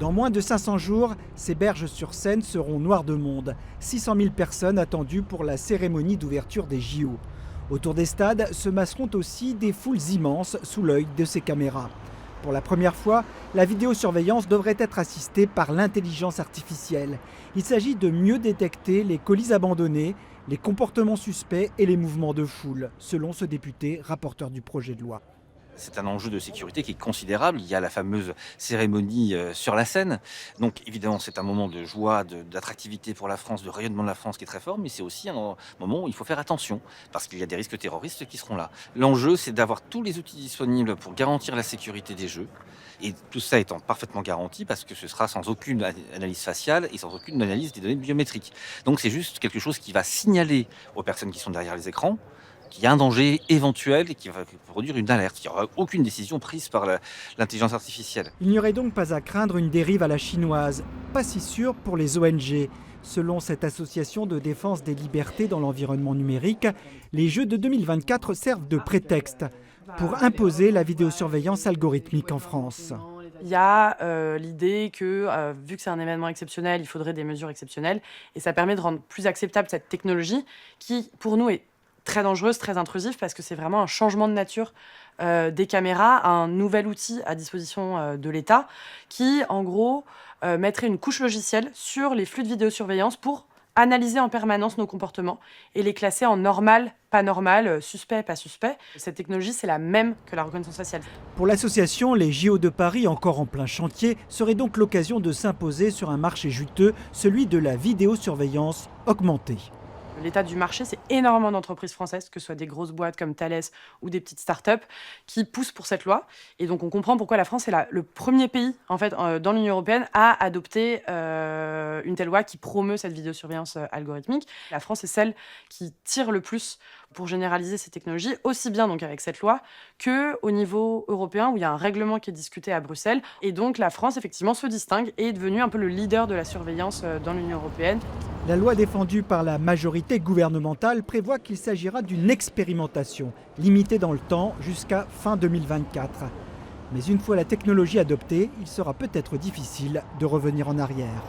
Dans moins de 500 jours, ces berges sur Seine seront noires de monde. 600 000 personnes attendues pour la cérémonie d'ouverture des JO. Autour des stades se masseront aussi des foules immenses sous l'œil de ces caméras. Pour la première fois, la vidéosurveillance devrait être assistée par l'intelligence artificielle. Il s'agit de mieux détecter les colis abandonnés, les comportements suspects et les mouvements de foule, selon ce député rapporteur du projet de loi. C'est un enjeu de sécurité qui est considérable. Il y a la fameuse cérémonie sur la Seine. Donc évidemment, c'est un moment de joie, d'attractivité pour la France, de rayonnement de la France qui est très fort, mais c'est aussi un moment où il faut faire attention parce qu'il y a des risques terroristes qui seront là. L'enjeu, c'est d'avoir tous les outils disponibles pour garantir la sécurité des Jeux. Et tout ça étant parfaitement garanti parce que ce sera sans aucune analyse faciale et sans aucune analyse des données biométriques. Donc c'est juste quelque chose qui va signaler aux personnes qui sont derrière les écrans qu'il y a un danger éventuel et qui va produire une alerte. Il n'y aura aucune décision prise par l'intelligence artificielle. Il n'y aurait donc pas à craindre une dérive à la chinoise. Pas si sûr pour les ONG. Selon cette association de défense des libertés dans l'environnement numérique, les Jeux de 2024 servent de prétexte pour imposer la vidéosurveillance algorithmique en France. Il y a l'idée que, vu que c'est un événement exceptionnel, il faudrait des mesures exceptionnelles. Et ça permet de rendre plus acceptable cette technologie qui, pour nous, est très dangereuse, très intrusive, parce que c'est vraiment un changement de nature des caméras, un nouvel outil à disposition de l'État qui, en gros, mettrait une couche logicielle sur les flux de vidéosurveillance pour analyser en permanence nos comportements et les classer en normal, pas normal, suspect, pas suspect. Cette technologie, c'est la même que la reconnaissance faciale. Pour l'association, les JO de Paris, encore en plein chantier, seraient donc l'occasion de s'imposer sur un marché juteux, celui de la vidéosurveillance augmentée. L'état du marché, c'est énormément d'entreprises françaises, que ce soit des grosses boîtes comme Thales ou des petites startups, qui poussent pour cette loi. Et donc, on comprend pourquoi la France est le premier pays, en fait, dans l'Union européenne, à adopter une telle loi qui promeut cette vidéosurveillance algorithmique. La France est celle qui tire le plus pour généraliser ces technologies, aussi bien donc avec cette loi qu'au niveau européen, où il y a un règlement qui est discuté à Bruxelles. Et donc, la France, effectivement, se distingue et est devenue un peu le leader de la surveillance dans l'Union européenne. La loi défendue par la majorité gouvernementale prévoit qu'il s'agira d'une expérimentation, limitée dans le temps jusqu'à fin 2024. Mais une fois la technologie adoptée, il sera peut-être difficile de revenir en arrière.